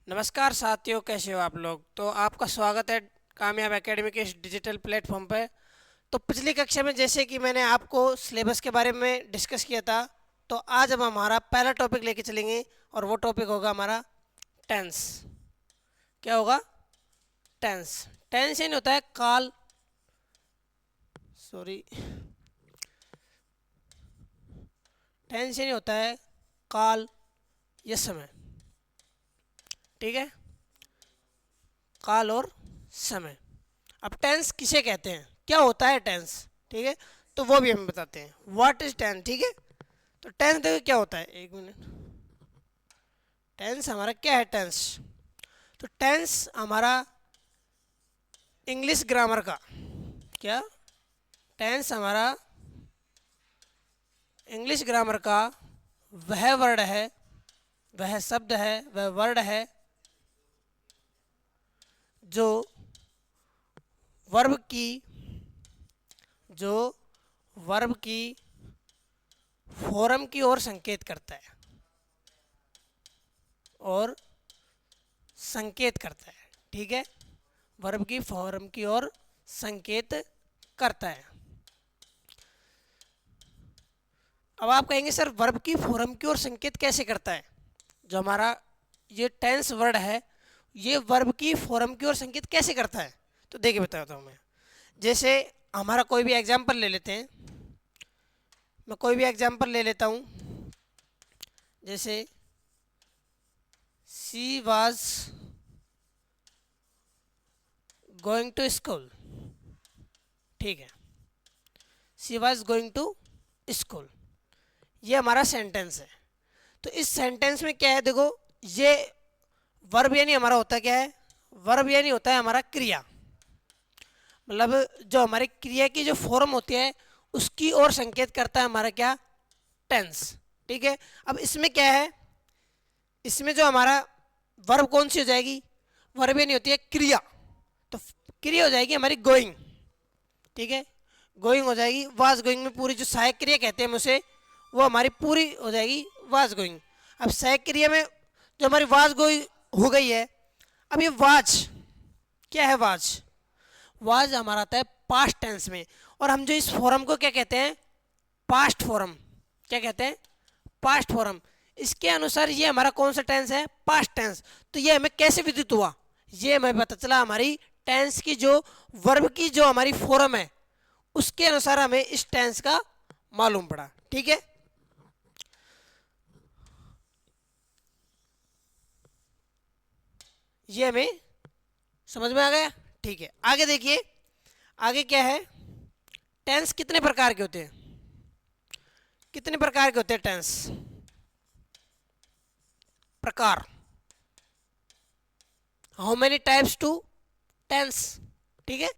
नमस्कार साथियों, कैसे हो आप लोग। तो आपका स्वागत है कामयाब एकेडमी के इस डिजिटल प्लेटफॉर्म पे। तो पिछली कक्षा में जैसे कि मैंने आपको सिलेबस के बारे में डिस्कस किया था, तो आज हम हमारा पहला टॉपिक लेके चलेंगे और वो टॉपिक होगा हमारा टेंस। क्या होगा? टेंस। टेंस यानी होता है काल, सॉरी, टेंस यानी होता है काल या समय। ठीक है, काल और समय। अब टेंस किसे कहते हैं, क्या होता है टेंस, ठीक है, तो वो भी हमें बताते हैं। व्हाट इज टेंस, ठीक है। तो टेंस देखो क्या होता है, एक मिनट। टेंस हमारा क्या है? टेंस, तो टेंस हमारा इंग्लिश ग्रामर का क्या, टेंस हमारा इंग्लिश ग्रामर का वह वर्ड है, वह शब्द है, वह वर्ड है जो वर्ब की जो वर्ब की फॉर्म की ओर संकेत करता है और संकेत करता है। ठीक है, वर्ब की फॉर्म की ओर संकेत करता है। अब आप कहेंगे सर वर्ब की फॉर्म की ओर संकेत कैसे करता है? जो हमारा ये टेंस वर्ड है, ये वर्ब की फॉर्म की ओर संकेत कैसे करता है? तो देखिए बताता हूँ मैं। जैसे हमारा कोई भी एग्जाम्पल ले लेते हैं, मैं कोई भी एग्जाम्पल ले लेता हूँ। जैसे she was going to school. ठीक है, she was going to school, ये हमारा सेंटेंस है। तो इस सेंटेंस में क्या है, देखो, ये वर्ब यानी हमारा होता क्या है? वर्ब यानी होता है हमारा क्रिया, मतलब जो हमारी क्रिया की जो फॉर्म होती है उसकी ओर संकेत करता है हमारा क्या? टेंस। ठीक है, अब इसमें क्या है, इसमें जो हमारा वर्ब कौन सी हो जाएगी? वर्ब यानी होती है क्रिया, तो क्रिया हो जाएगी हमारी गोइंग। ठीक है, गोइंग हो जाएगी। वाज गोइंग में पूरी जो सहायक क्रिया कहते हैं हम उसे, वो हमारी पूरी हो जाएगी वाज गोइंग। अब सहायक क्रिया में जो हमारी वाज गोइंग हो गई है, अब ये वाज क्या है? वाज, वाज हमारा आता है पास्ट टेंस में, और हम जो इस फॉर्म को क्या कहते हैं? Past form. क्या कहते हैं? Past form. इसके अनुसार ये हमारा कौन सा टेंस है? Past tense. तो ये हमें कैसे विदित हुआ? ये हमें पता चला हमारी टेंस की जो वर्ब की जो हमारी फॉर्म है उसके अनुसार हमें इस टेंस का मालूम पड़ा। ठीक है, ये हमें समझ में आ गया। ठीक है, आगे देखिए, आगे क्या है? टेंस कितने प्रकार के होते हैं? कितने प्रकार के होते हैं टेंस? प्रकार, how many types to tense. ठीक है,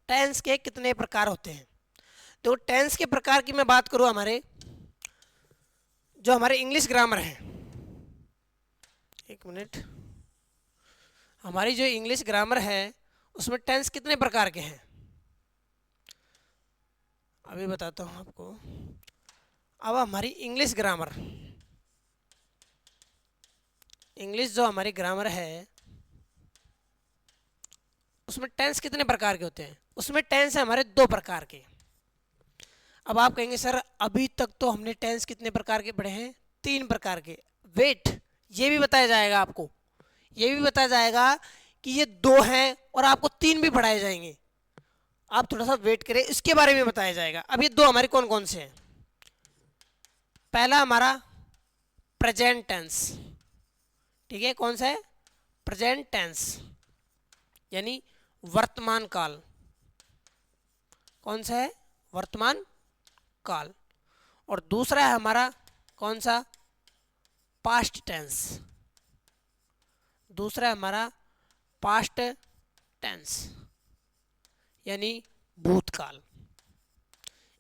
टेंस के कितने प्रकार होते हैं? तो टेंस के प्रकार की मैं बात करूं, हमारे जो हमारे इंग्लिश ग्रामर है, एक मिनट, हमारी जो इंग्लिश ग्रामर है उसमें टेंस कितने प्रकार के हैं अभी बताता हूं आपको। अब हमारी इंग्लिश ग्रामर, इंग्लिश जो हमारी ग्रामर है उसमें टेंस कितने प्रकार के होते हैं? उसमें टेंस है हमारे दो प्रकार के। अब आप कहेंगे सर अभी तक तो हमने टेंस कितने प्रकार के पढ़े हैं? तीन प्रकार के। वेट, ये भी बताया जाएगा आपको, ये भी बताया जाएगा कि ये दो हैं और आपको तीन भी पढ़ाए जाएंगे। आप थोड़ा सा वेट करें, इसके बारे में बताया जाएगा। अब ये दो हमारे कौन कौन से हैं? पहला हमारा प्रेजेंट टेंस। ठीक है, कौन सा है? प्रेजेंट टेंस, यानी वर्तमान काल। कौन सा है? वर्तमान काल। और दूसरा है हमारा कौन सा? Past tense. दूसरा है हमारा पास्ट टेंस, यानी भूतकाल।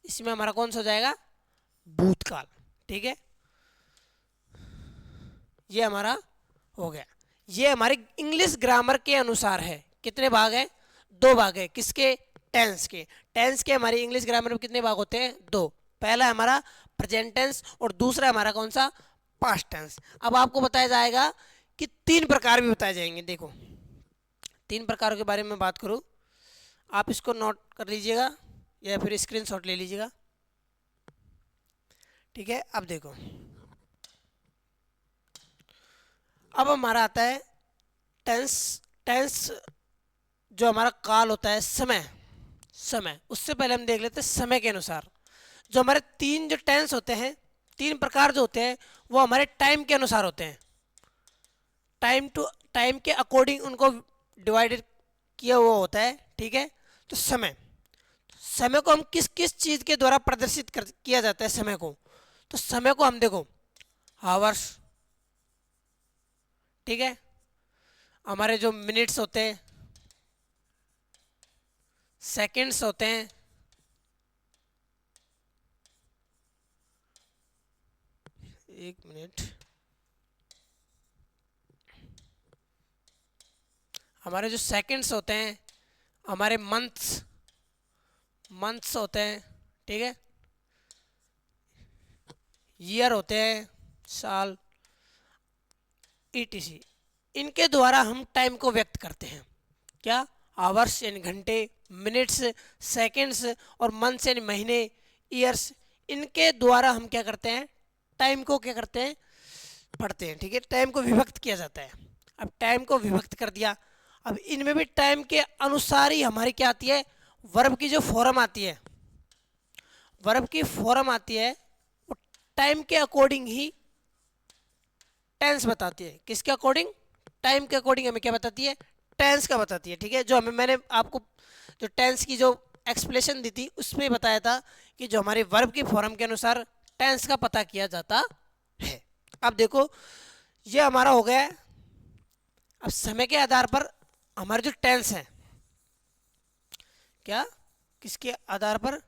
इसमें हमारा कौन सा हो जाएगा? भूतकाल। ठीक है, ये हमारा हो गया। ये हमारे इंग्लिश ग्रामर के अनुसार है। कितने भाग हैं? दो भाग है। किसके? टेंस के। टेंस के हमारी इंग्लिश ग्रामर में कितने भाग होते हैं? दो। पहला है हमारा प्रेजेंट टेंस और दूसरा हमारा कौन सा? Past tense. अब आपको बताया जाएगा इसकी 3 प्रकार भी बताए जाएंगे। देखो 3 प्रकारों के बारे में बात करूँ, आप इसको नोट कर लीजिएगा या फिर स्क्रीनशॉट ले लीजिएगा। ठीक है, अब देखो, अब हमारा आता है टेंस। टेंस जो हमारा काल होता है, समय, समय, उससे पहले हम देख लेते हैं समय के अनुसार। जो हमारे 3 जो टेंस होते हैं, 3 प्रकार जो होते हैं, वो हमारे टाइम के अनुसार होते हैं। टाइम के अकॉर्डिंग उनको डिवाइडेड किया हुआ होता है। ठीक है, तो समय, समय को हम किस किस चीज़ के द्वारा प्रदर्शित किया जाता है समय को, तो समय को हम देखो हावर्स, ठीक है, हमारे जो मिनट्स होते हैं, सेकंड्स होते हैं, एक मिनट, हमारे जो सेकंड्स होते हैं, हमारे मंथ्स, मंथ्स होते हैं, ठीक है, ईयर होते हैं, साल, ईटीसी, इनके द्वारा हम टाइम को व्यक्त करते हैं। क्या? आवर्स यानी घंटे, मिनट्स, सेकंड्स, और मंथ्स यानी महीने, ईयर्स, इनके द्वारा हम क्या करते हैं, टाइम को क्या करते हैं, पढ़ते हैं। ठीक है, टाइम को विभक्त किया जाता है। अब टाइम को विभक्त कर दिया, अब इनमें भी टाइम के अनुसार ही हमारी क्या आती है, वर्ब की जो फॉर्म आती है, वर्ब की फॉर्म आती है, वो टाइम के अकॉर्डिंग ही टेंस बताती है। किसके अकॉर्डिंग? टाइम के अकॉर्डिंग हमें क्या बताती है, टेंस का बताती है। ठीक है, जो हमें, मैंने आपको जो टेंस की जो एक्सप्लेनेशन दी थी उसमें बताया था कि जो हमारे वर्ब की फॉर्म के अनुसार टेंस का पता किया जाता है। अब देखो ये हमारा हो गया। अब समय के आधार पर हमारे जो टेंस है, क्या, किसके आधार पर,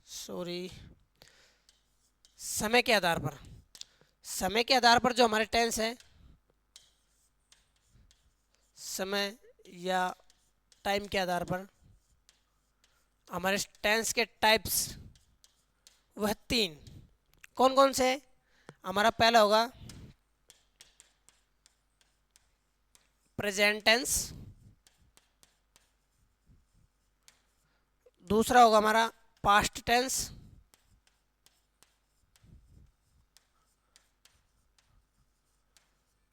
सॉरी, समय के आधार पर, समय के आधार पर जो हमारे टेंस है, समय या टाइम के आधार पर हमारे टेंस के टाइप्स वह 3 कौन कौन से है। हमारा पहला होगा प्रेजेंट टेंस, दूसरा होगा हमारा पास्ट टेंस,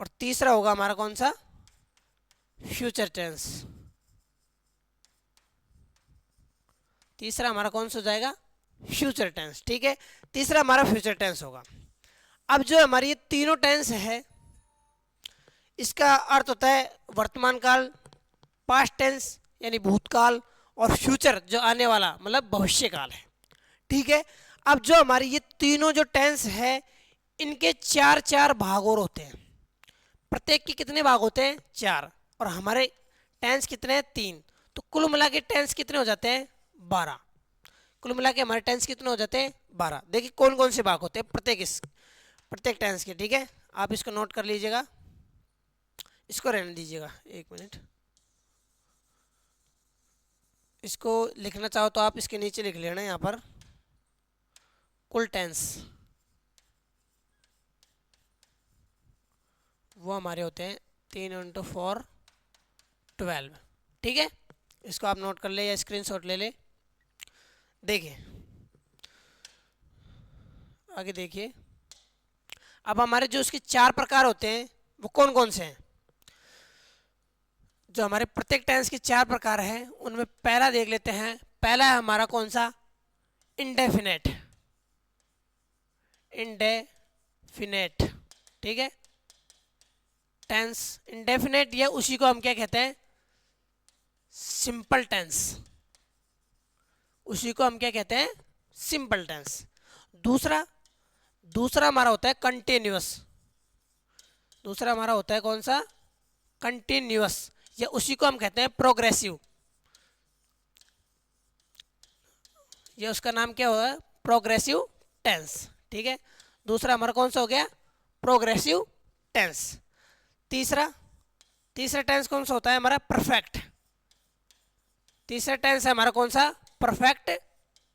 और तीसरा होगा हमारा कौन सा, फ्यूचर टेंस। तीसरा हमारा कौन सा हो जाएगा, फ्यूचर टेंस। ठीक है, तीसरा हमारा फ्यूचर टेंस होगा। अब जो हमारी ये तीनों टेंस है, इसका अर्थ होता है वर्तमान काल, पास्ट टेंस यानी भूतकाल, और फ्यूचर जो आने वाला मतलब भविष्य काल है। ठीक है, अब जो हमारी ये तीनों जो टेंस है, इनके 4 भाग और होते हैं। प्रत्येक के कितने भाग होते हैं, 4, और हमारे टेंस कितने हैं, 3। तो कुल मिला के टेंस कितने हो जाते हैं, 12। कुल मिला के हमारे टेंस कितने हो जाते हैं, 12। देखिए कौन कौन से भाग होते हैं प्रत्येक टेंस के। ठीक है, आप इसको नोट कर लीजिएगा, इसको रहने दीजिएगा, एक मिनट। इसको लिखना चाहो तो आप इसके नीचे लिख लेना यहाँ पर, कुल टेंस वो हमारे होते हैं 3 × 4 12। ठीक है, इसको आप नोट कर ले या स्क्रीनशॉट ले ले। देखिए आगे देखिए, अब हमारे जो इसके 4 प्रकार होते हैं वो कौन कौन से हैं। जो हमारे प्रत्येक टेंस के 4 प्रकार हैं, उनमें पहला देख लेते हैं। पहला है हमारा कौन सा, इंडेफिनेट, इंडेफिनेट। ठीक है, टेंस इंडेफिनेट, या उसी को हम क्या कहते हैं, सिंपल टेंस। उसी को हम क्या कहते हैं, सिंपल टेंस। दूसरा दूसरा हमारा होता है कंटिन्यूअस। दूसरा हमारा होता है कौन सा, कंटिन्यूअस, या उसी को हम कहते हैं प्रोग्रेसिव। ये उसका नाम क्या होगा, प्रोग्रेसिव टेंस। ठीक है, दूसरा हमारा कौन सा हो गया, प्रोग्रेसिव टेंस। तीसरा टेंस कौन सा होता है हमारा, परफेक्ट। तीसरा टेंस है हमारा कौन सा, परफेक्ट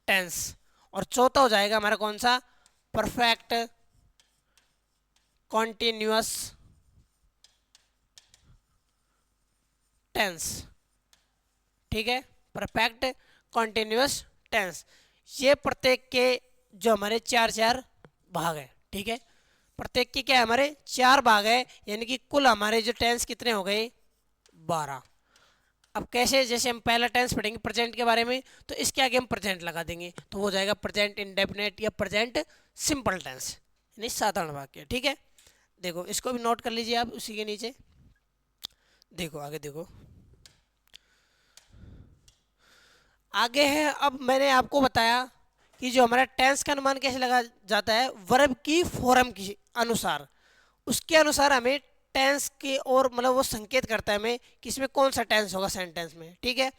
टेंस। और चौथा हो जाएगा हमारा कौन सा, परफेक्ट कॉन्टिन्यूअस टेंस, ठीक है, परफेक्ट कॉन्टिन्यूअस टेंस। ये प्रत्येक के जो हमारे चार चार भाग है, ठीक है, प्रत्येक के क्या है, हमारे चार भाग है, यानी कि कुल हमारे जो टेंस कितने हो गए, 12। अब कैसे, जैसे हम पहला टेंस पढ़ेंगे प्रेजेंट के बारे में, तो इसके आगे हम प्रेजेंट लगा देंगे, तो वो हो जाएगा प्रेजेंट इंडेफिनिट या प्रेजेंट सिंपल टेंस, यानी साधारण वाक्य, ठीक है। देखो इसको भी नोट कर लीजिए आप उसी के नीचे। देखो आगे देखो, आगे है, अब मैंने आपको बताया कि जो हमारा टेंस का अनुमान कैसे लगा जाता है, वर्ब की फॉर्म के अनुसार, उसके अनुसार हमें टेंस के और मतलब वो संकेत करता है हमें कि इसमें कौन सा टेंस होगा सेंटेंस में, ठीक है।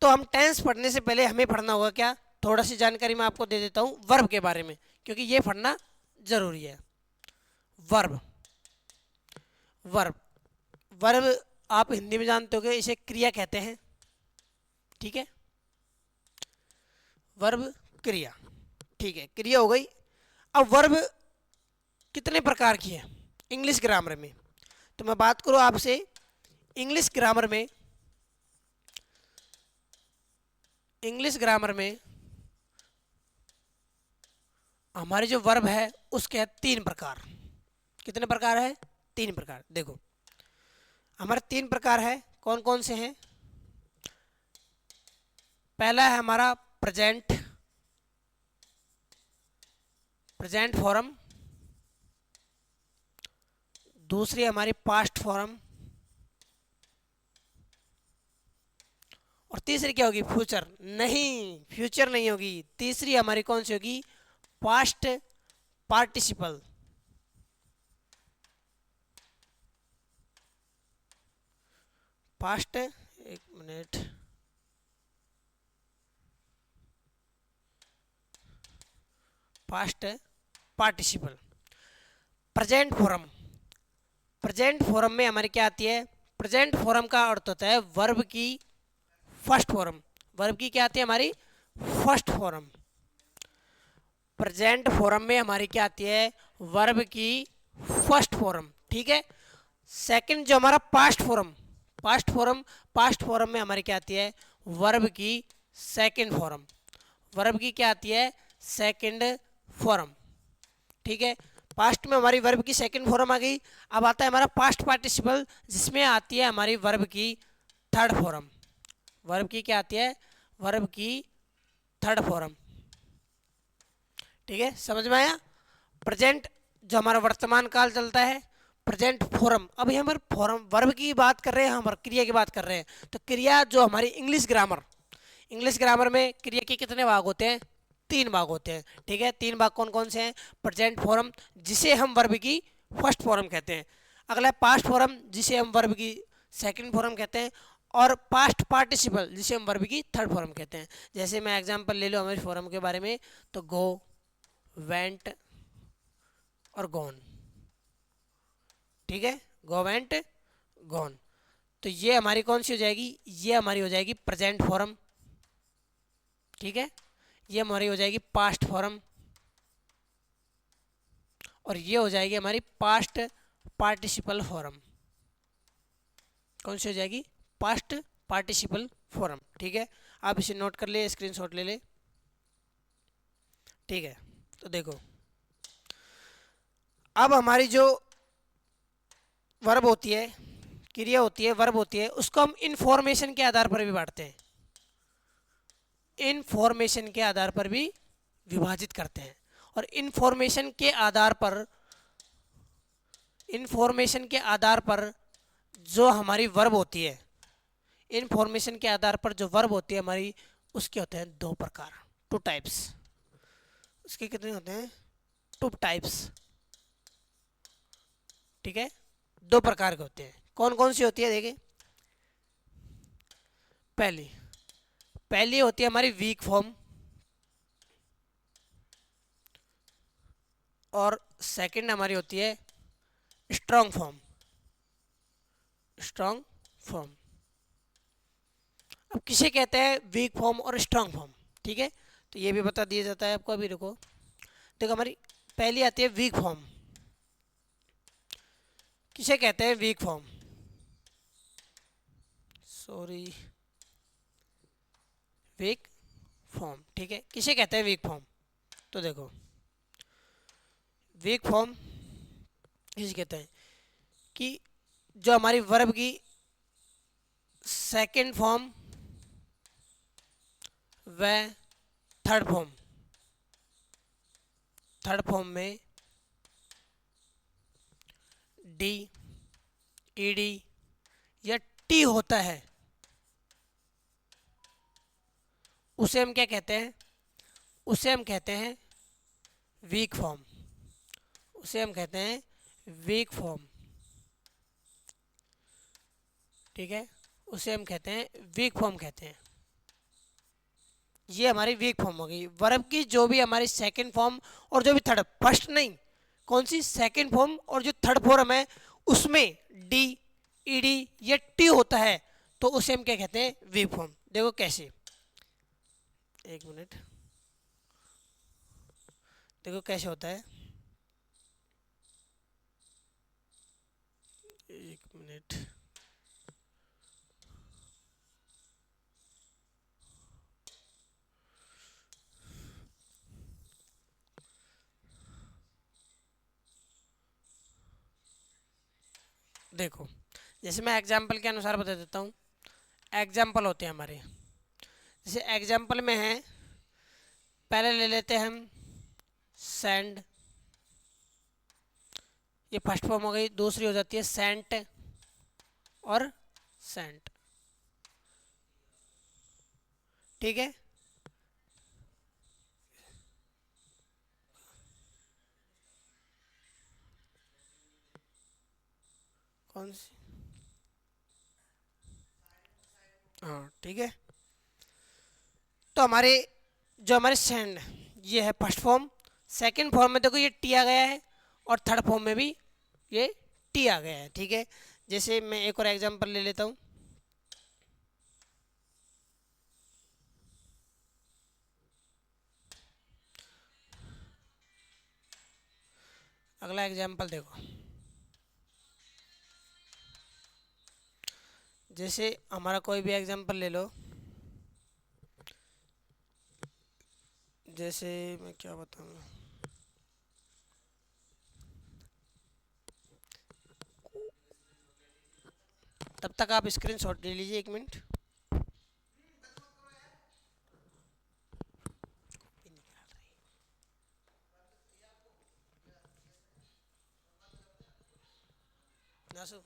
तो हम टेंस पढ़ने से पहले हमें पढ़ना होगा क्या, थोड़ा सी जानकारी मैं आपको दे देता हूँ वर्ब के बारे में, क्योंकि ये पढ़ना जरूरी है। वर्ब, वर्ब, वर्ब आप हिंदी में जानते होगे, इसे क्रिया कहते हैं, ठीक है, वर्ब क्रिया, ठीक है, क्रिया हो गई। अब वर्ब कितने प्रकार की है इंग्लिश ग्रामर में, तो मैं बात करूँ आपसे इंग्लिश ग्रामर में, इंग्लिश ग्रामर में हमारे जो वर्ब है उसके हैं 3 प्रकार। कितने प्रकार है, 3 प्रकार। देखो हमारे 3 प्रकार है, कौन कौन से हैं। पहला है हमारा प्रेजेंट, प्रेजेंट फॉर्म। दूसरी हमारी पास्ट फॉर्म, और तीसरी क्या होगी, फ्यूचर। नहीं, फ्यूचर नहीं होगी, तीसरी हमारी कौन सी होगी, पास्ट पार्टिसिपल। पास्ट, एक minute, past participle. Present form, present form में हमारी क्या आती है, प्रेजेंट फॉर्म का अर्थ होता है वर्ब की फर्स्ट फॉर्म। वर्ब की क्या आती है, हमारी फर्स्ट फॉर्म। प्रेजेंट फॉर्म में हमारी क्या आती है, वर्ब की फर्स्ट फॉर्म, ठीक है। सेकंड जो हमारा past form, past form, past form में हमारी क्या आती है, वर्ब की सेकंड फॉर्म। वर्ब की क्या आती है, सेकंड फॉर्म, ठीक है। पास्ट में हमारी वर्ब की सेकंड फॉर्म आ गई। अब आता है हमारा पास्ट पार्टिसिपल, जिसमें आती है हमारी वर्ब की थर्ड फॉर्म। वर्ब की क्या आती है, वर्ब की थर्ड फॉर्म, ठीक है, समझ में आया। प्रेजेंट जो हमारा वर्तमान काल चलता है, प्रेजेंट फॉर्म। अभी हम फॉर्म वर्ब की बात कर रहे हैं, हम क्रिया की बात कर रहे हैं, तो क्रिया जो हमारी इंग्लिश ग्रामर, इंग्लिश ग्रामर में क्रिया के कितने भाग होते हैं, 3 भाग होते हैं, ठीक है। 3 भाग कौन कौन से हैं, प्रेजेंट फॉर्म जिसे हम वर्ब की फर्स्ट फॉर्म कहते हैं, अगला पास्ट फॉर्म जिसे हम वर्ब की सेकंड फॉर्म कहते हैं, और पास्ट पार्टिसिपल जिसे हम वर्ब की थर्ड फॉर्म कहते हैं। जैसे मैं एग्जांपल ले लो हमारी फॉर्म के बारे में, तो गो, वेंट और गॉन, ठीक है, गो वेंट गॉन। तो ये हमारी कौन सी हो जाएगी, ये हमारी हो जाएगी प्रेजेंट फॉर्म, ठीक है। ये हमारी हो जाएगी पास्ट फॉर्म, और ये हो जाएगी हमारी पास्ट पार्टिसिपल फॉर्म। कौन सी हो जाएगी, पास्ट पार्टिसिपल फॉर्म, ठीक है। आप इसे नोट कर ले, स्क्रीनशॉट ले ले, ठीक है। तो देखो अब हमारी जो वर्ब होती है, क्रिया होती है, वर्ब होती है, उसको हम इंफॉर्मेशन के आधार पर भी बांटते हैं, इंफॉर्मेशन के आधार पर भी विभाजित करते हैं। और इंफॉर्मेशन के आधार पर, इंफॉर्मेशन के आधार पर जो हमारी वर्ब होती है, इंफॉर्मेशन के आधार पर जो वर्ब होती है हमारी, उसके होते हैं 2 प्रकार, 2 टाइप्स। उसके कितने होते हैं, 2 टाइप्स, ठीक है, 2 प्रकार के होते हैं। कौन कौन सी होती है, देखिए पहली, पहली होती है हमारी वीक फॉर्म, और सेकंड हमारी होती है स्ट्रॉन्ग फॉर्म, स्ट्रॉन्ग फॉर्म। अब किसे कहते हैं वीक फॉर्म और स्ट्रॉन्ग फॉर्म, ठीक है, तो ये भी बता दिया जाता है आपको। अभी रुको, देखो हमारी पहली आती है वीक फॉर्म। किसे कहते हैं weak form, sorry, weak form. ठीक है, किसे कहते हैं वीक फॉर्म? तो देखो, वीक फॉर्म किसे कहते हैं कि जो हमारी वर्ब की सेकंड फॉर्म व थर्ड फॉर्म में डी, ईडी या टी होता है, उसे हम क्या कहते हैं? उसे हम कहते हैं वीक फॉर्म। उसे हम कहते हैं वीक फॉर्म। ठीक है, उसे हम कहते हैं वीक फॉर्म कहते हैं। ये हमारी वीक फॉर्म हो गई वर्ब की, जो भी हमारी सेकंड फॉर्म और जो भी थर्ड, फर्स्ट नहीं, कौन सी? सेकंड फॉर्म और जो थर्ड फॉर्म है उसमें डी, ईडी या टी होता है, तो उसे हम क्या कहते हैं? Weak form. देखो कैसे, एक मिनट, देखो कैसे होता है, एक मिनट। देखो, जैसे मैं एग्जाम्पल के अनुसार बता देता हूँ। एग्जाम्पल होते हैं हमारे, जैसे एग्जाम्पल में है, पहले ले लेते हैं हम सेंड, ये फर्स्ट फॉर्म हो गई। दूसरी हो जाती है सेंट और सेंट। ठीक है, कौन सी? हाँ ठीक है, तो हमारे जो हमारे सेंड, ये है फर्स्ट फॉर्म। सेकंड फॉर्म में देखो ये टी आ गया है, और थर्ड फॉर्म में भी ये टी आ गया है। ठीक है, जैसे मैं एक और एग्जांपल ले लेता हूँ। अगला एग्जांपल देखो, जैसे हमारा कोई भी एग्जांपल ले लो, जैसे मैं क्या बताऊँ, तब तक आप स्क्रीनशॉट ले लीजिए, एक मिनट। नासु,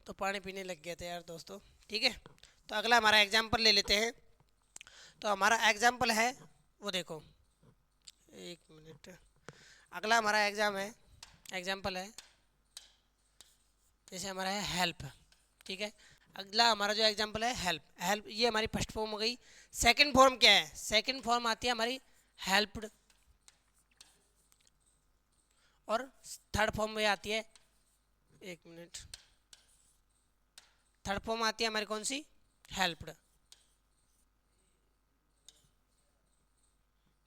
तो पानी पीने लग गए थे यार दोस्तों। ठीक है, तो अगला हमारा एग्जांपल ले लेते हैं। तो हमारा एग्जांपल है, वो देखो, एक मिनट। अगला हमारा एग्जाम्पल है, जैसे हमारा है हेल्प। ठीक है, अगला हमारा जो एग्जाम्पल है हेल्प। हेल्प ये हमारी फर्स्ट फॉर्म हो गई। सेकंड फॉर्म क्या है? सेकंड फॉर्म आती है हमारी हेल्प्ड, और थर्ड फॉर्म में आती है, एक मिनट, थर्ड फॉर्म आती है हमारी कौन सी? हेल्प्ड।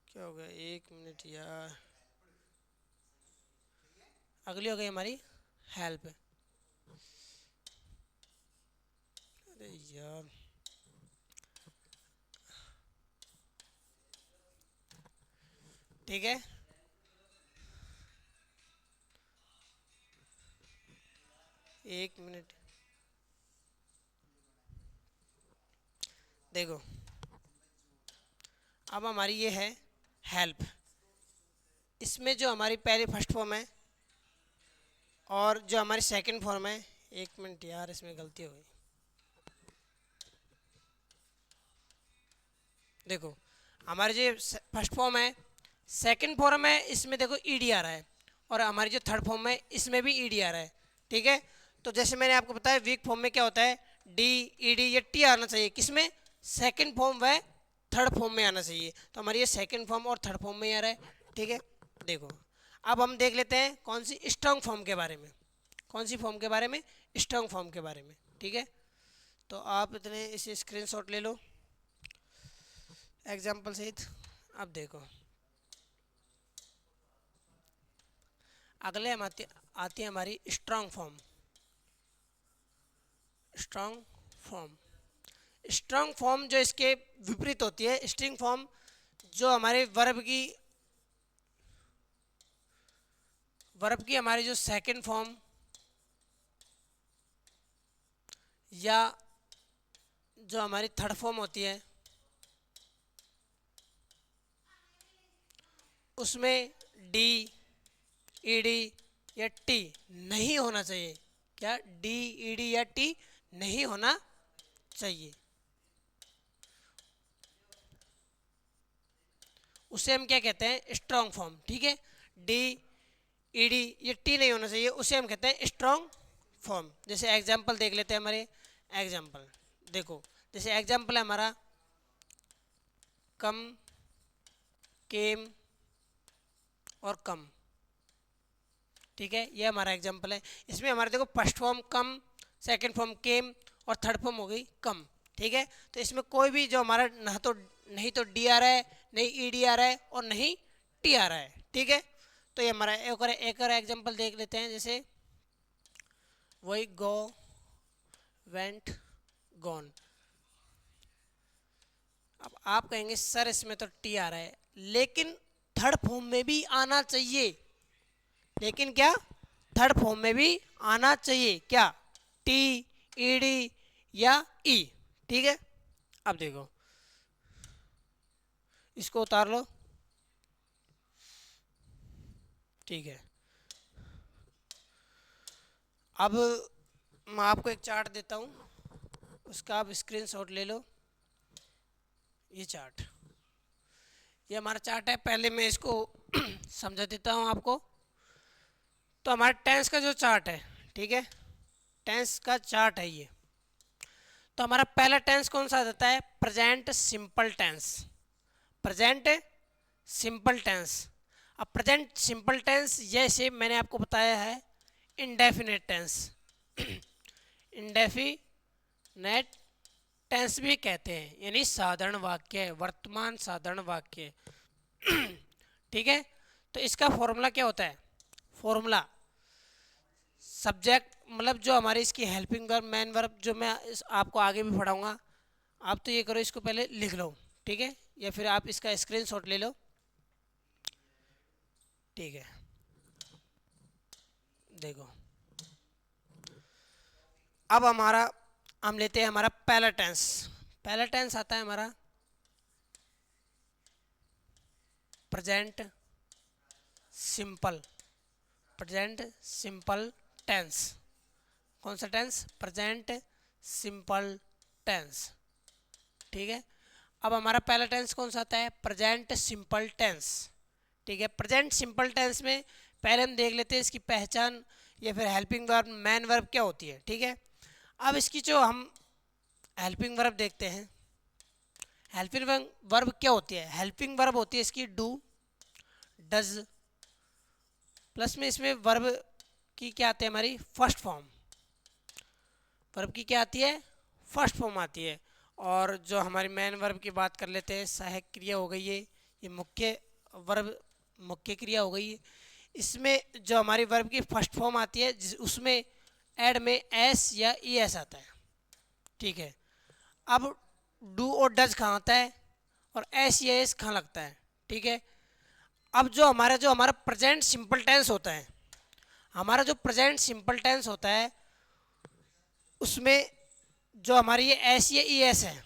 क्या हो गया, एक मिनट यार, अगली हो गई हमारी हेल्प। अरे यार, ठीक है, एक मिनट, देखो अब हमारी ये है हेल्प, इसमें जो हमारी पहली फर्स्ट फॉर्म है और जो हमारी सेकंड फॉर्म है, एक मिनट यार इसमें गलती हो गई। देखो हमारी जो फर्स्ट फॉर्म है, सेकंड फॉर्म है, इसमें देखो ईडी आ रहा है, और हमारी जो थर्ड फॉर्म है इसमें भी ईडी आ रहा है। ठीक है, तो जैसे मैंने आपको बताया वीक फॉर्म में क्या होता है, डी ईडी या टी आना चाहिए, किसमें, सेकंड फॉर्म व थर्ड फॉर्म में आना चाहिए। तो हमारी ये सेकंड फॉर्म और थर्ड फॉर्म में ही आ रहा है। ठीक है, देखो अब हम देख लेते हैं कौन सी स्ट्रॉन्ग फॉर्म के बारे में, कौन सी फॉर्म के बारे में, स्ट्रॉन्ग फॉर्म के बारे में। ठीक है, तो आप इतने इसे स्क्रीनशॉट ले लो एग्जाम्पल सहित। अब देखो अगले हम आती है हमारी strong form. Strong form, strong form जो इसके विपरीत होती है स्ट्रिंग फॉर्म, जो हमारे वर्ब की हमारी जो सेकंड फॉर्म या जो हमारी थर्ड फॉर्म होती है उसमें डी ईडी या टी नहीं होना चाहिए। क्या, डी ईडी या टी नहीं होना चाहिए, उसे हम क्या कहते हैं, स्ट्रॉन्ग फॉर्म। ठीक है, डी ईडी ये टी नहीं होना चाहिए, उसे हम कहते हैं स्ट्रॉन्ग फॉर्म। जैसे एग्जांपल देख लेते हैं हमारे एग्जांपल। देखो जैसे एग्जांपल है हमारा कम, केम और कम। ठीक है, ये हमारा एग्जांपल है। इसमें हमारे देखो फर्स्ट फॉर्म कम, सेकंड फॉर्म केम और थर्ड फॉर्म हो गई कम। ठीक है, तो इसमें कोई भी जो हमारा नहीं तो डी आ रहा है, नहीं ईडी आ रहा है और नहीं टी आ रहा है। ठीक है, तो ये हमारा एक और एग्जांपल देख लेते हैं। जैसे वही गो, वेंट, गॉन। अब आप कहेंगे सर इसमें तो टी आ रहा है, लेकिन थर्ड फॉर्म में भी आना चाहिए। लेकिन क्या, थर्ड फॉर्म में भी आना चाहिए, क्या, टी ईडी या ई। ठीक है, अब देखो इसको उतार लो। ठीक है, अब मैं आपको एक चार्ट देता हूँ, उसका आप स्क्रीनशॉट ले लो। ये चार्ट, ये हमारा चार्ट है। पहले मैं इसको समझा देता हूँ आपको। तो हमारा टेंस का जो चार्ट है, ठीक है, टेंस का चार्ट है ये। तो हमारा पहला टेंस कौन सा रहता है, present simple tense. Present simple tense. अब प्रेजेंट सिंपल टेंस जैसे मैंने आपको बताया है इंडेफिनेट टेंस, इंडेफिनेट टेंस भी कहते हैं, यानी साधारण वाक्य, वर्तमान साधारण वाक्य। ठीक है, तो इसका फॉर्मूला क्या होता है, फॉर्मूला सब्जेक्ट, मतलब जो हमारी इसकी हेल्पिंग वर्ब, मेन वर्ब, जो मैं आपको आगे भी पढ़ाऊंगा। आप तो ये करो, इसको पहले लिख लो। ठीक है, या फिर आप इसका स्क्रीनशॉट ले लो। ठीक है, देखो अब हम लेते हैं हमारा पहला टेंस। पहला टेंस आता है हमारा present simple. Present simple tense, कौन सा टेंस, प्रेजेंट सिंपल टेंस। ठीक है, अब हमारा पहला टेंस कौन सा आता है, प्रेजेंट सिंपल टेंस। ठीक है, प्रेजेंट सिंपल टेंस में पहले हम देख लेते हैं इसकी पहचान या फिर हेल्पिंग वर्ब, मेन वर्ब क्या होती है। ठीक है, अब इसकी जो हम हेल्पिंग वर्ब देखते हैं, हेल्पिंग वर्ब क्या होती है, हेल्पिंग वर्ब होती है इसकी डू, डज, प्लस में इसमें वर्ब की क्या आती है, हमारी फर्स्ट फॉर्म। वर्ब की क्या आती है, फर्स्ट फॉर्म आती है। और जो हमारी मेन वर्ब की बात कर लेते हैं, सहायक क्रिया हो गई है, ये मुख्य वर्ब, मुख्य क्रिया हो गई है। इसमें जो हमारी वर्ब की फर्स्ट फॉर्म आती है उसमें एड में एस या ई एस आता है। ठीक है, अब डू और डज कहाँ आता है और एस या एस कहाँ लगता है। ठीक है, अब जो हमारा प्रेजेंट सिंपल टेंस होता है, हमारा जो प्रेजेंट सिंपल टेंस होता है उसमें जो हमारी ये एस या ई एस है,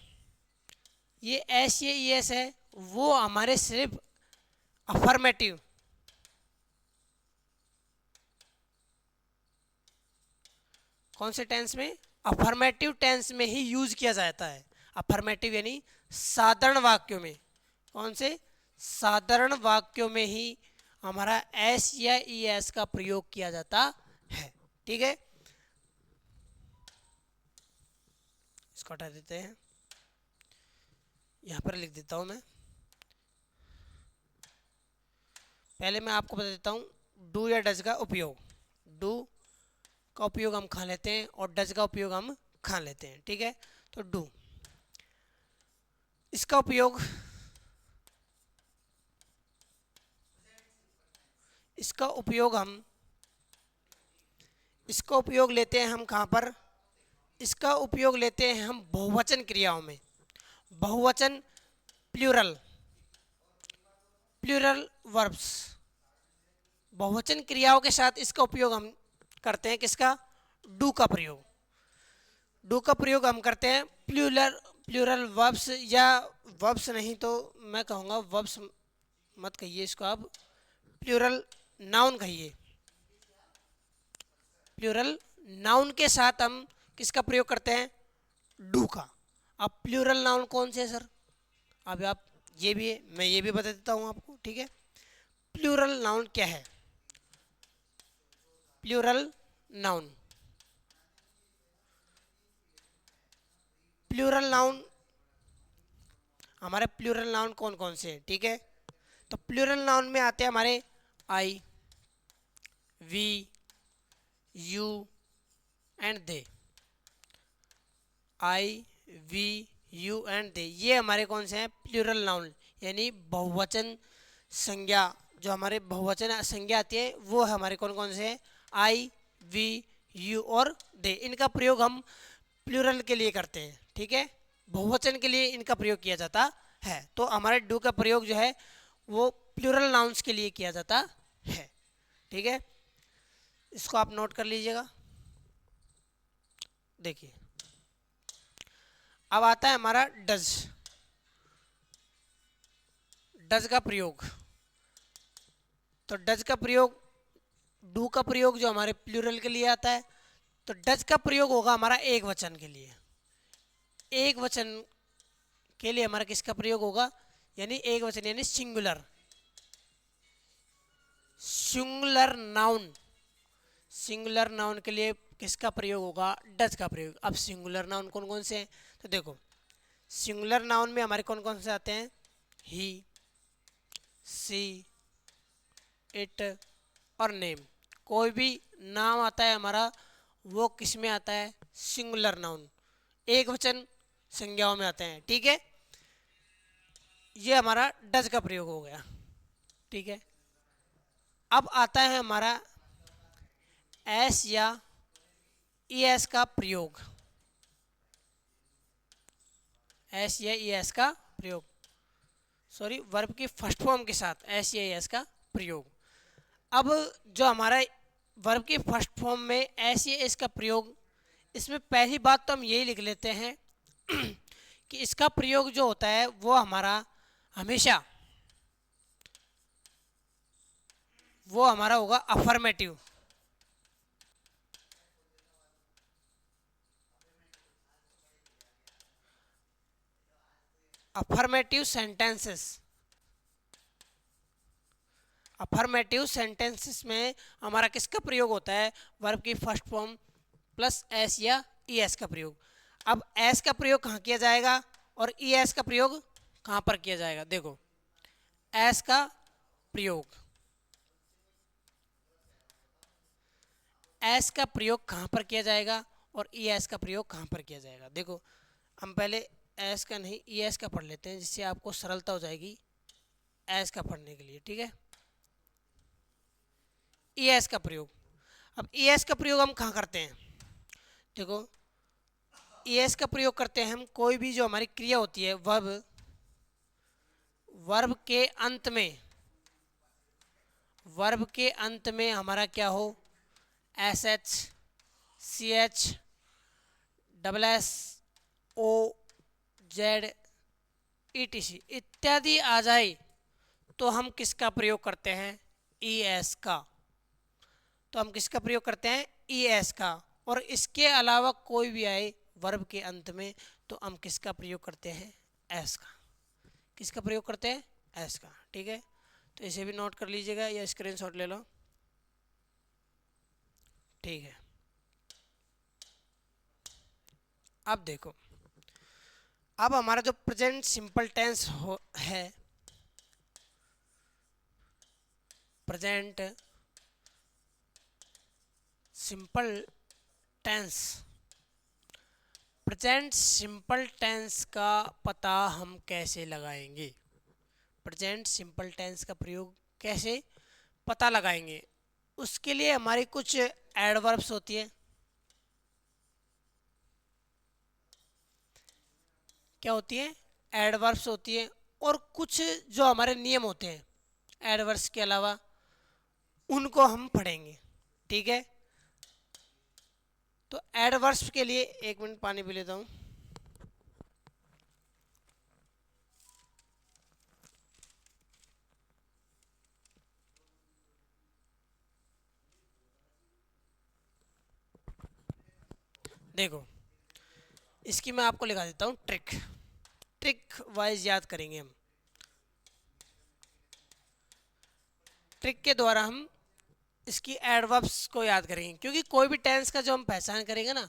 ये एस ये ई एस है वो हमारे सिर्फ अफर्मेटिव कौन से टेंस में, अफर्मेटिव टेंस में ही यूज किया जाता है। अफर्मेटिव यानी साधारण वाक्यों में, कौन से, साधारण वाक्यों में ही हमारा एस या ई एस का प्रयोग किया जाता है। ठीक है, इसको हटा देते हैं, यहां पर लिख देता हूं मैं। पहले मैं आपको बता देता हूं डू या डज का उपयोग। डू का उपयोग हम खा लेते हैं और डज का उपयोग हम खा लेते हैं। ठीक है, तो डू, इसका उपयोग, इसका उपयोग हम, इसका उपयोग लेते हैं हम कहाँ पर, इसका उपयोग लेते हैं हम बहुवचन क्रियाओं में। बहुवचन, प्लूरल, प्लूरल वर्ब्स, बहुवचन क्रियाओं के साथ इसका उपयोग हम करते हैं। किसका, डू का प्रयोग। डू का प्रयोग हम करते हैं प्लूरल, प्लूरल वर्ब्स, या वर्ब्स नहीं तो मैं कहूँगा वर्ब्स मत कहिए इसको, आप प्लूरल नाउन कहिए। प्लूरल नाउन के साथ हम किसका प्रयोग करते हैं, डू का। अब प्लूरल नाउन कौन से है सर, अब आप ये भी है, मैं ये भी बता देता हूँ आपको। ठीक है, प्लूरल नाउन क्या है, प्लूरल नाउन, प्लूरल नाउन हमारे प्लूरल नाउन कौन कौन से हैं। ठीक है, तो प्लूरल नाउन में आते हैं हमारे I, we, you and they. I, we, you and they, ये हमारे कौन से हैं, प्लूरल नाउन, यानी बहुवचन संज्ञा। जो हमारे बहुवचन संज्ञा आती है वो हमारे कौन कौन से हैं, आई, वी, यू और दे। इनका प्रयोग हम प्लूरल के लिए करते हैं। ठीक है, बहुवचन के लिए इनका प्रयोग किया जाता है। तो हमारे डू का प्रयोग जो है वो प्लूरल नाउन्स के लिए किया जाता है। ठीक है, इसको आप नोट कर लीजिएगा। देखिए, अब आता है हमारा डज, डज का प्रयोग। तो डज का प्रयोग, डू का प्रयोग जो हमारे प्लूरल के लिए आता है, तो डज का प्रयोग होगा हमारा एक वचन के लिए। एक वचन के लिए हमारा किसका प्रयोग होगा, यानी एक वचन यानी singular, singular noun. Singular noun के लिए किसका प्रयोग होगा, डज का प्रयोग। अब सिंगुलर नाउन कौन कौन से हैं, तो देखो सिंगुलर नाउन में हमारे कौन कौन से आते हैं, ही, सी, इट और नेम। कोई भी नाम आता है हमारा वो किस में आता है, सिंगुलर नाउन, एक वचन संज्ञाओं में आते हैं। ठीक है, ये हमारा डज का प्रयोग हो गया। ठीक है, अब आता है हमारा एस या ई एस का प्रयोग। एस या ई एस का प्रयोग, सॉरी, वर्ब की फर्स्ट फॉर्म के साथ एस या ई एस का प्रयोग। अब जो हमारा वर्ब की फर्स्ट फॉर्म में एस या एस का प्रयोग, इसमें पहली बात तो हम यही लिख लेते हैं कि इसका प्रयोग जो होता है वो हमारा हमेशा, वो हमारा होगा affirmative. Affirmative sentences, affirmative sentences में हमारा किसका प्रयोग होता है, वर्ब की फर्स्ट फॉर्म प्लस एस या ई एस का प्रयोग। अब एस का प्रयोग कहाँ किया जाएगा और ई एस का प्रयोग कहाँ पर किया जाएगा, देखो एस का प्रयोग, एस का प्रयोग कहाँ पर किया जाएगा और ई एस का प्रयोग कहाँ पर किया जाएगा। देखो हम पहले एस का नहीं ई एस का पढ़ लेते हैं, जिससे आपको सरलता हो जाएगी एस का पढ़ने के लिए। ठीक है, ई एस का प्रयोग, अब ई एस का प्रयोग हम कहाँ करते हैं, देखो ई एस का प्रयोग करते हैं हम कोई भी जो हमारी क्रिया होती है, वर्ब, वर्ब के अंत में, वर्ब के अंत में हमारा क्या हो, S H, C H, double S, O, Z, ETC इत्यादि आ जाए तो हम किसका प्रयोग करते हैं? ES का। तो हम किसका प्रयोग करते हैं? ES का। और इसके अलावा कोई भी आए वर्ब के अंत में तो हम किसका प्रयोग करते हैं? S का। किसका प्रयोग करते हैं? S का। ठीक है, तो इसे भी नोट कर लीजिएगा या स्क्रीनशॉट ले लो। ठीक है, अब देखो, अब हमारा जो प्रेजेंट सिंपल टेंस है, present simple tense, present simple tense का पता हम कैसे लगाएंगे? प्रेजेंट सिंपल टेंस का प्रयोग कैसे पता लगाएंगे? उसके लिए हमारी कुछ एडवर्ब्स होती है। क्या होती है? एडवर्ब्स होती है। और कुछ जो हमारे नियम होते हैं एडवर्ब्स के अलावा, उनको हम पढ़ेंगे। ठीक है, तो एडवर्ब्स के लिए एक मिनट पानी पी लेता हूँ। देखो, इसकी मैं आपको लिखा देता हूँ ट्रिक। ट्रिक वाइज याद करेंगे हम। ट्रिक के द्वारा हम इसकी एडवर्ब्स को याद करेंगे, क्योंकि कोई भी टेंस का जो हम पहचान करेंगे ना,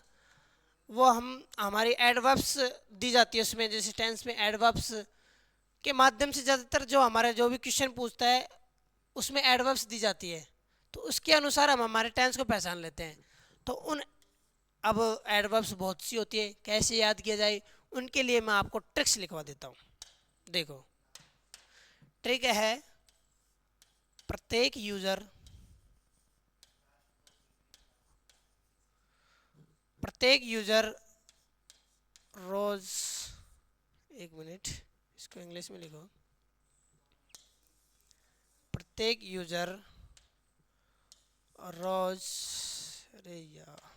वो हम हमारी एडवर्ब्स दी जाती है उसमें। जैसे टेंस में एडवर्ब्स के माध्यम से ज़्यादातर जो हमारे जो भी क्वेश्चन पूछता है उसमें एडवर्ब्स दी जाती है, तो उसके अनुसार हम हमारे टेंस को पहचान लेते हैं। तो उन अब एडवर्ब्स बहुत सी होती है, कैसे याद किया जाए उनके लिए मैं आपको ट्रिक्स लिखवा देता हूँ। देखो, ट्रिक है प्रत्येक यूजर, प्रत्येक यूजर रोज, एक मिनट इसको इंग्लिश में लिखो, प्रत्येक यूजर रोज, अरे यार,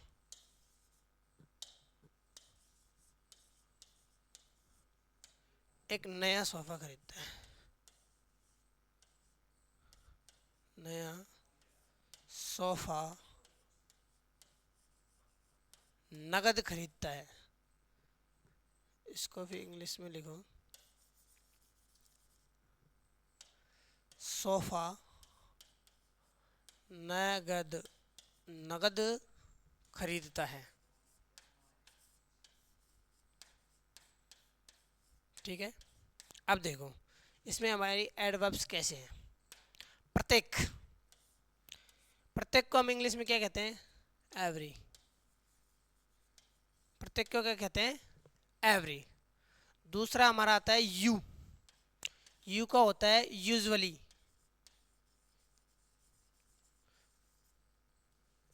एक नया सोफा खरीदता है, नया सोफा नगद खरीदता है। इसको भी इंग्लिश में लिखो, सोफा नगद, नगद खरीदता है। ठीक है, अब देखो इसमें हमारी एडवर्ब्स कैसे हैं। प्रत्येक, प्रत्येक को हम इंग्लिश में क्या कहते हैं? एवरी। प्रत्येक को क्या कहते हैं? एवरी। दूसरा हमारा आता है यू। यू का होता है यूजुअली।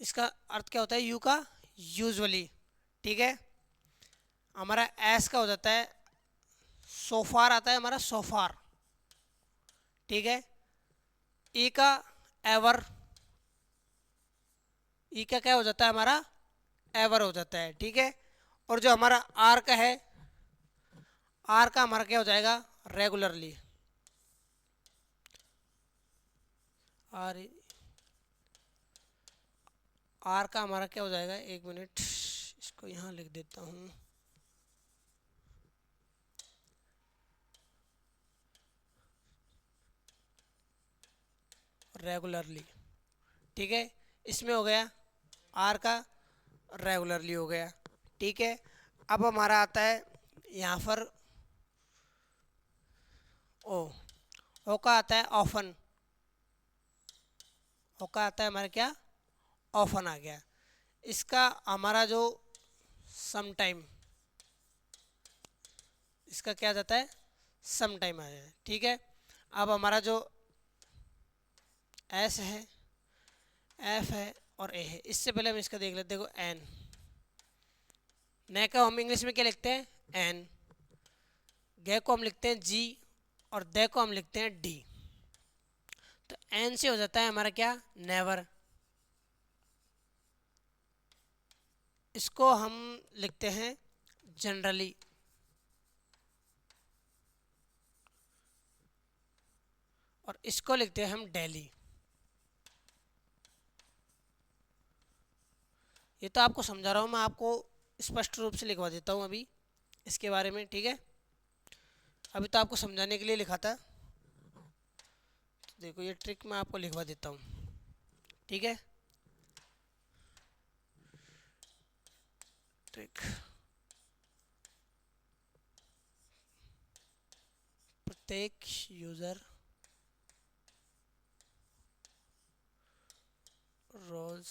इसका अर्थ क्या होता है यू का? यूजुअली। ठीक है, हमारा एस का हो जाता है सोफार, आता है हमारा सोफार। ठीक है, ई का एवर, ई का क्या हो जाता है हमारा? एवर हो जाता है। ठीक है, और जो हमारा आर का है, आर का हमारा क्या हो जाएगा? रेगुलरली। आर, आर का हमारा क्या हो जाएगा? एक मिनट इसको यहाँ लिख देता हूँ। रेगुलरली। ठीक है, इसमें हो गया आर का रेगुलरली हो गया। ठीक है, अब हमारा आता है यहाँ पर ओ का आता है ऑफन। ओ का आता है हमारा क्या? ऑफन आ गया। इसका हमारा जो सम टाइम, इसका क्या जाता है? सम टाइम आ जाए। ठीक है, अब हमारा जो एस है, एफ है और ए है, इससे पहले हम इसका देख लेते। देखो एन, ने को हम इंग्लिश में क्या लिखते हैं? एन। गे को हम लिखते हैं जी और दे को हम लिखते हैं डी। तो एन से हो जाता है हमारा क्या? नेवर। इसको हम लिखते हैं जनरली। और इसको लिखते हैं हम डेली। ये तो आपको समझा रहा हूँ मैं, आपको स्पष्ट रूप से लिखवा देता हूँ अभी इसके बारे में, ठीक है। अभी तो आपको समझाने के लिए लिखा था, तो देखो ये ट्रिक मैं आपको लिखवा देता हूँ, ठीक है। ट्रिक, प्रत्येक यूज़र रोज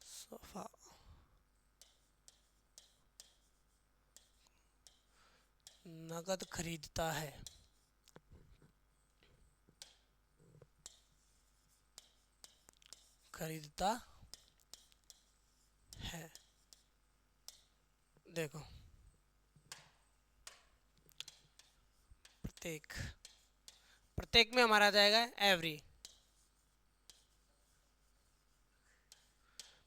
सोफा नगद खरीदता है, खरीदता है। देखो प्रत्येक, प्रत्येक में हमारा आ जाएगा एवरी,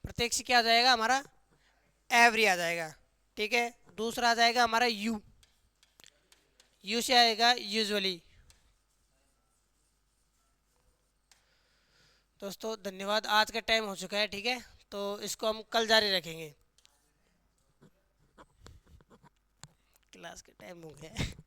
प्रत्येक से क्या आ जाएगा हमारा एवरी आ जाएगा, ठीक है। दूसरा आ जाएगा हमारा यू, यू से आएगा यूजुअली। दोस्तों धन्यवाद, आज का टाइम हो चुका है, ठीक है। तो इसको हम कल जारी रखेंगे, क्लास का टाइम हो गया है।